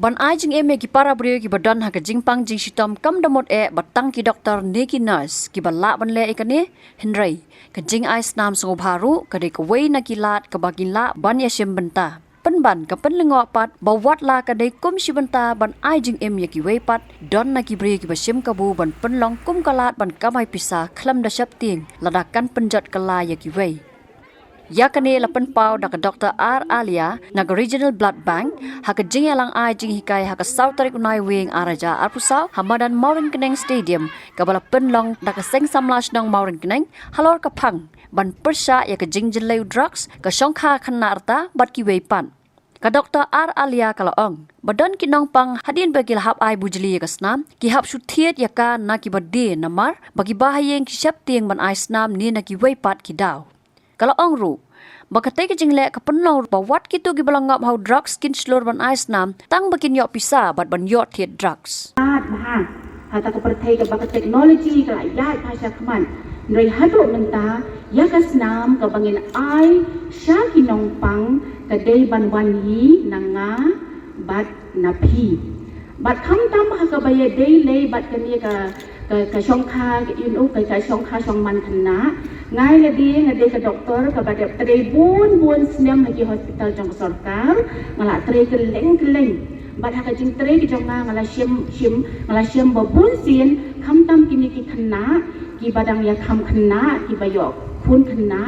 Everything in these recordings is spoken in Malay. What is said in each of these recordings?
Ban ai jing eme ki para brio ki badan ha ka jingpang jing shitom kam damot batang ki doktor ne ki nurse ki bala ban le ikane henry ka jing ai snam so bharu ka de ka wei na ki lat ka bagin la ban ya shem banta penban ka penlengo pat bawat la ka de kum shibanta ban ai jing em ya ki wei pat don na ki brio ki bashem ka bu ban penlong kum kalat ban kamai pisa khlam da shap ting ladakan penjat kala ya ki wei yakane lapan pau dak Dr. R. Alia nag Regional Blood Bank hak jing yalang ai jing hikai hak South Tarik Unai Wing Araja Arpusau Hamadan Maurin Keneng Stadium kabala penlong dak seng samlash nang Maurin Keneng halor kapang ban persya ya ke jing jeleu drugs ka shongkha khana arta bat ki weipan ka Dr. R. Alia kalaong badan kinong pang hadin bagi lahap ai bujli ya kasnam ki hap shuthiet ya ka na ki bade namar bagi bahayeng ki syap tieng ban ai snam ni na ki weipat ki daw kalau ongru bakatay ka jingle ka penlong bawat kitu gibalangap how drugs kin slur ban ice nam tang bakin yo pisa bat ban yo thiet drugs bah hata ka perthai ka bakat teknologi ka ayat bhasha khaman nrai hadu menta ya kasnam ka bangin ai sha kinong pang ka dei ban wan yi nanga bat napi bat kham tam ha ka baya dei le bat ka ni ka shongkha ka inu ka shongkha shongman khna ngai la dia ka doktor ka bade tre bun snem lagi hospital jong sarkar ngala tre keleng bat ha ka jing tre ki jong ngala ngala shim babun sin kham tam kini ki khna ki badang ya kham khna ki bayok khun khna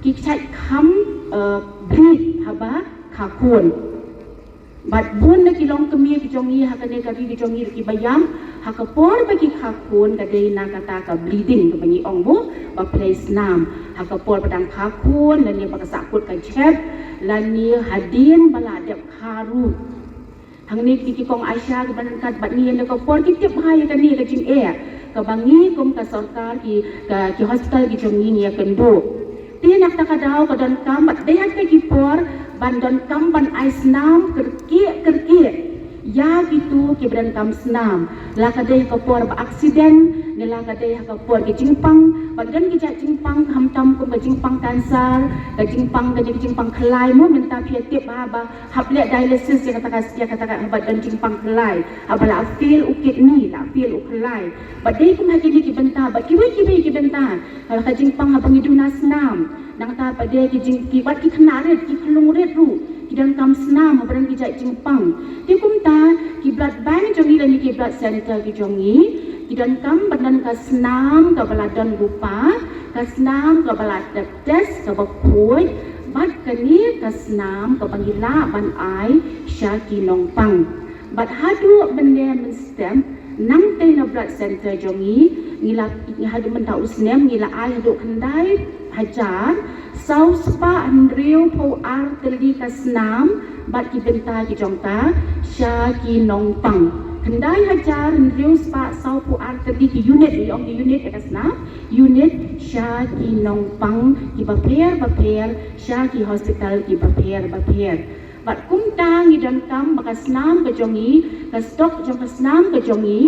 ki chai kham breed haba kha khun bat bun na ki long kemi ki jong yi ha ka ne ka ri ki jong yi ki bayam ha ka por ba ki kha khun ka dei na ka ta ka bleeding ka bangi ong bo ba place nam ha ka por padang kha khun la ni ba ka sa kut ka chep la ni hadin bala dep kharu hang ni ki kong Aisha ka ban kat bat ni na ka por ki tip hai ka ni ka jing ka bangi kum ka sarkar ki hospital ki jong ni ya kendo ti nak ta ka daw ka dan kam bat dei ka ki por ban don kam ban ais nam kerki ya gitu ki ban kam snam la ka dei ka por ba accident ne la ka dei ka por ki jingpang badan ki ja jingpang ham tam ko ka jingpang kansar ka jingpang khlai mo menta phia tip ba haple dialysis ya kata badan jingpang khlai abala feel ukit ni la feel ukhlai badai ko ma ki benta ba ki benta ka jingpang ha bangi duna snam nang ta pade ki jing ki wat ki khna ret ki khlung ret ru ki dan kam snam badan ki ja jingpang ti kum ta ki blood bank jong ni ni ki blood center ki jong ni ki dan kam badan ka snam ka baladan rupa ka snam ka balad test ka bakuy bat ka ni ka snam ka bangila ban ai sha ki nong pang bat hadu bende men stem nang te na blood center jong ni ngila hadu men ta usnem ngila ai hadu khandai hajar sau spa andriu po arteli kasnam bat ki benta ki jongta sha ki nong pang khandai hajar andriu spa sau po arteli ki unit ong ki unit kasnam unit sha ki nong pang ki baper sha ki hospital ki baper bat kum tang i dan kam bakasnam ka jongi ka stok jong kasnam ka jongi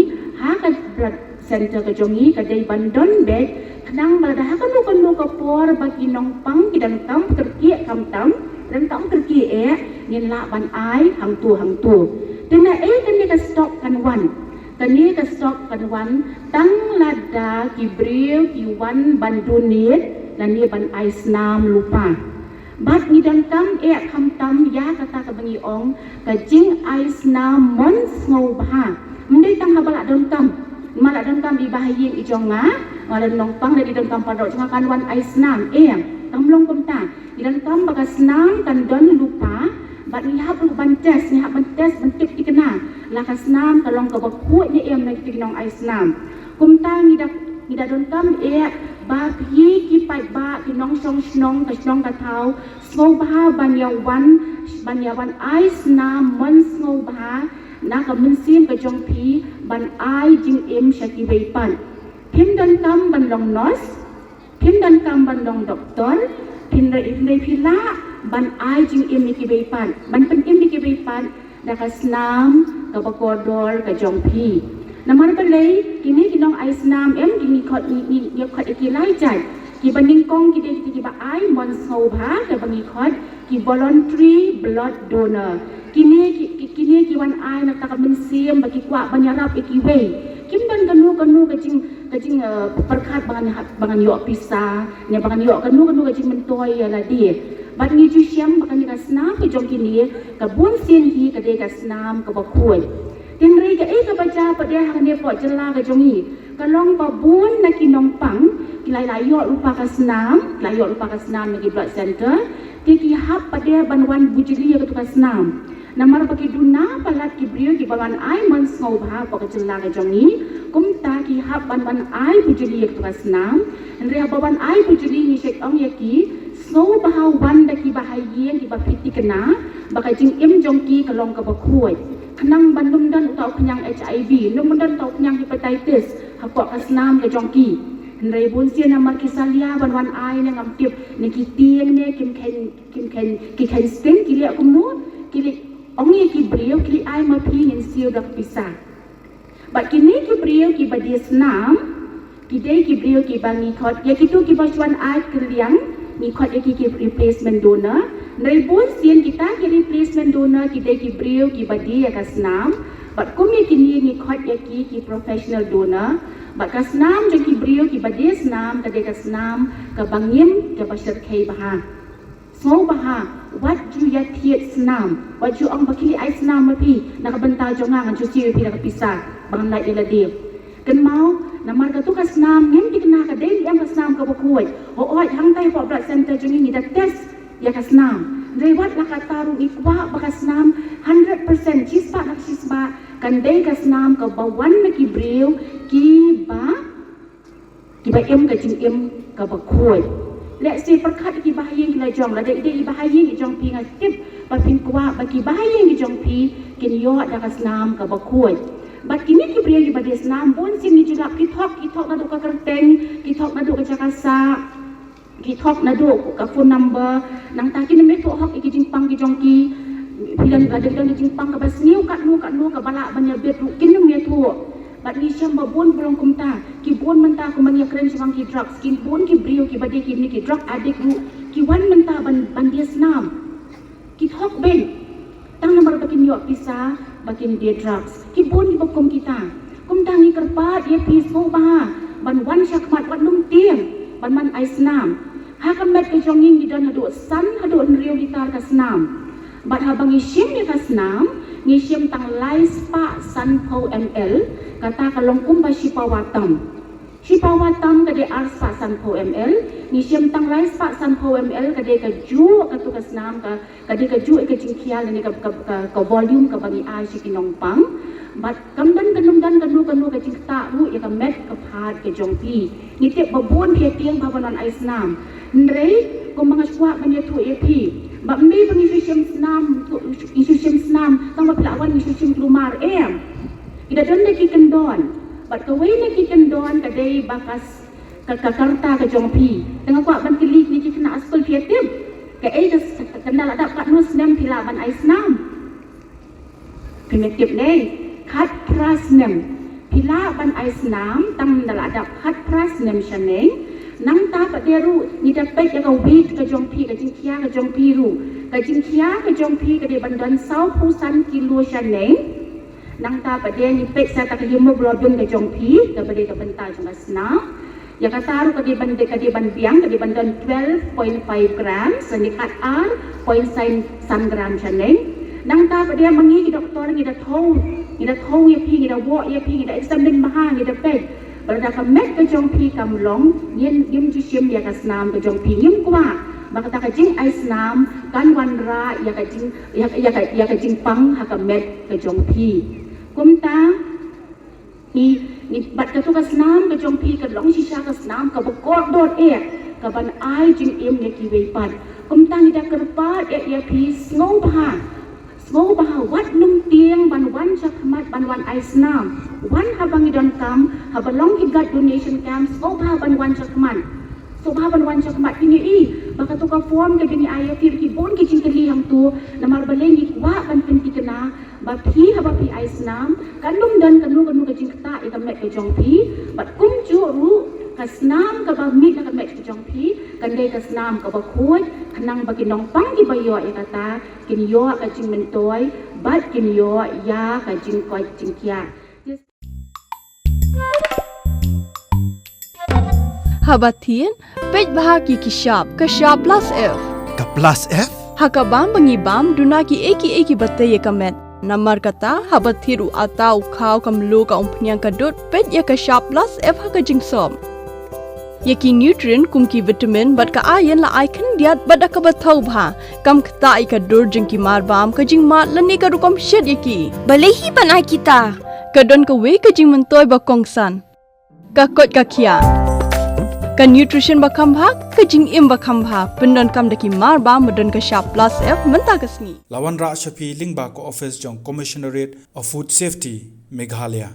ha ka blood center ka jongi ka dei bandon bed nang balada ha kanu ka por bagi nong pang ki dan kam kerki kam tam dan kam kerki ni la ban ai hang tu tena kan ni ka stok kan wan tang lada ki breu ki wan bandunit dan ni ban ai snam lupa bat ni dan kam kham tam ya kata ka bangi ong ka jing ai snam mon ngau ba mendai tang ha bala don kam malak dan kam di bahayin i jonga wala nong pang dari dan kam padok jonga kan wan ai snam tam long kom ta di dan kam baga snam kan don lupa bat ni hab lu ban test ban tip dikena la ka snam ka long ka baku ni na ki nong ai snam kum ta ni da don kam ba pi ki pai ba ki nong snong ka thau ngau ba ban ya wan ai snam mon ngau ba na ka mun sim ka jong pi ban ai jing shaki wei pan pin dan kam ban long nurse pin dan kam ban long doktor pin re pila ban ai jing ki wei pan ban pen ki wei pan da ka snam ka bakodor ka jong pi namar balai kini kinong ai snam kini khot ni khot ki lai jai ki baning kong ki de ki ba ai mon sau ba ka bangi khot ki voluntary blood donor kini kia kiwan ai nak tak mensiam bagi kuat banyarap ikiwe kim dan kanu kajing perkat bangan yok pisah nya bangan yok kanu kajing mentoy ala dia bat ngi ju siam bakan ka snam ke jong kini ka bun sin hi ka de ka snam ka bakoi tin rei ka ka baca pada hang ne po jela ka jong hi ka long pa bun na kinong pang kilai lai yok lupa ka snam lai yok lupa ka snam ngi blood center ti ki hap pada banwan bujili ka tu ka snam namar bagi duna palat ki brio ki bawan ai man ngau bha pa ka jela ka jong hi kum ta ki hap ban ai bujili ka tu ka snam re bawan ai bujili ni sek ong ya ki ngau bahau wan da ki bahayien ki bapiti kena baka jing im jongki kalong ka bakuai kenang bandum dan utau kenyang HIV num dan utau kenyang hepatitis hapok kasnam ka jongki nrai bun sia namar kisalia wan ai ne ngam tip ne ki tieng ne kim ken sting ki le kum nu ki le ongi ki brio ki ai ma pi nin siu dak pisa ba kini ki brio ki badis nam ki dei ki brio ki bangi khot ya ki tu ki baswan ai kliang ni khot ki replacement donor nai bun sien kita ki replacement donor ki dei ki brio ki badi ya kasnam bat kumi kini ni khot ki professional donor bat kasnam je ki brio ki badi snam ka dei kasnam ka bangim ka basher kai baha so baha wat ju ya thiet snam wat ju ong bakili ai snam ma pi nak benta jongang ju si pi nak pisah bang lai ila dia kan mau namar ka tu kasnam ngem dikna ka dei yang kasnam ka bakoi oi hang tai po blood center jungi ni da test ya kasnam rewat la kataru ikwa bakasnam 100% chispa nak chispa kan dei kasnam ka bawan na ki breu ki ba em ka jing em ka bakoi let's say perkat ki bahayin ki la jong la dei bahayin ki jong pi ngatip ba pin kwa ba ki bahayin ki jong pi kin yo da kasnam ka bakoi bat kini ki bria ki bades nam bon sim ni julap ki thok na do ka kerteng ki thok na do ka jakasa ki thok na do ka phone number nang ta kini me thok hok ki jingpang ki jongki bilang ada dan jingpang ka bas niu kat nu ka balak banya bet ru kin me thok bat ni syam ba bon belum kumta ki bon menta ku mania kren sibang ki drugs ki bon ki brio ki bade ki ni ki drug addict ru ki wan menta ban dia snam ki thok ben tang nomor bakin yo pisah bakin dia drugs ki bon di bakum kita kum tangi kerpat dia pisau bah ban wan syakmat wan num tiang ban man ai snam ha kamet ke jonging di dan hadu san hadu nriu di tar ka snam bat ha bangi sim di ka snam ngi sim tang lai spa san po ml kata kalong kum ba Shipawatam kade arsa san po ml ni sim tang lai spa san po ml kade ka ju ka tu ka snam ka kade ka ju ka jingkial ni ka volume ka bangi ai sikinong pang bat kamdan kanu ka jingta ru ya ka met ka phat ka jongpi ni te babon phe tiang bhabanan ai snam nrei ko mga swa banya tu ep ba me bangi sim snam tang ba pelawan ni sim lumar ida don ki kendon bat kawai na ki kendon kadai bakas ka karta ka jongpi tengah kuat ban kilik ni ki kena aspal fiatim ka kenal ada kat nus nem pila ban ai snam primitif nei khat pras nem pila ban ai snam tam dal ada khat pras nem shaneng nang ta pa deru ni da pek ya ka wit ka jongpi ka jingkia ka jongpi ru ka jingkia ka jongpi ka de bandan sau pusan kilo shaneng nang ta pada ni pek sa tak hemoglobin ke jongpi ke bade ke bentar jong asna ya kata ru ke di ban biang ke di bandan 12.5 gram senikat r 0.9 gram chaneng nang ta pada mangi ki doktor ni da thau ya pi ni da wo ya pi ni da examine maha ni da pek balada ka met ke jongpi kam long yen yum ji sim ya ka snam ke jongpi yum kwa baka ta ka jing ai snam kan wan ra ya ka jing pang ha ka met ke jongpi kumta ni bat ka tu ka snam ka jongpi ka long shisha ka snam ka bakor dot ka ban ai jing em ne ki wei pat kumta ni da kerpat ya pi ngau bah wat num tiang ban wan chakmat ban wan ai snam wan habang idon kam habalong ki gat donation camp ngau bah ban wan chakmat so bah ban wan chakmat ini baka tu ka form ka gini ai ki bon ki jing kali hang tu namar baleng ni wa ban penti kena ba phi haba pi ai snam kanum dan kanu ka jing ta ika met ke jongpi bat kum ju ru kasnam ka ba mit na ka met jong pi kandai kasnam ka ba kuat kanang bagi nong pang ki bayo kata kinyo ka jing mentoy bat kinyo ya ka jing koi jing kia Habatin pej bahagi kishap kashap plus F Ka plus F? hakabam bangibam dunaki eki batay kamet namar kata habathiru atau khaw kamlu ka umpnyang kadut pej ya kashap plus F hakajing som Yaki nutrient kumki vitamin bat ka ayan la icon diat bat ka bathau bha kam khata ai ka dur jing ki mar bam ka jing mat lani ka rukom shed yaki balehi banai kita kadon ka we ka jing mentoy ba kongsan ka kot ka khia ka nutrition ba khambha ka jing im ba khambha pendon kam daki mar bam medon ka sharp plus F menta kasni Lawan Ra Shafi Lingba ko office jong Commissionerate of Food Safety Meghalaya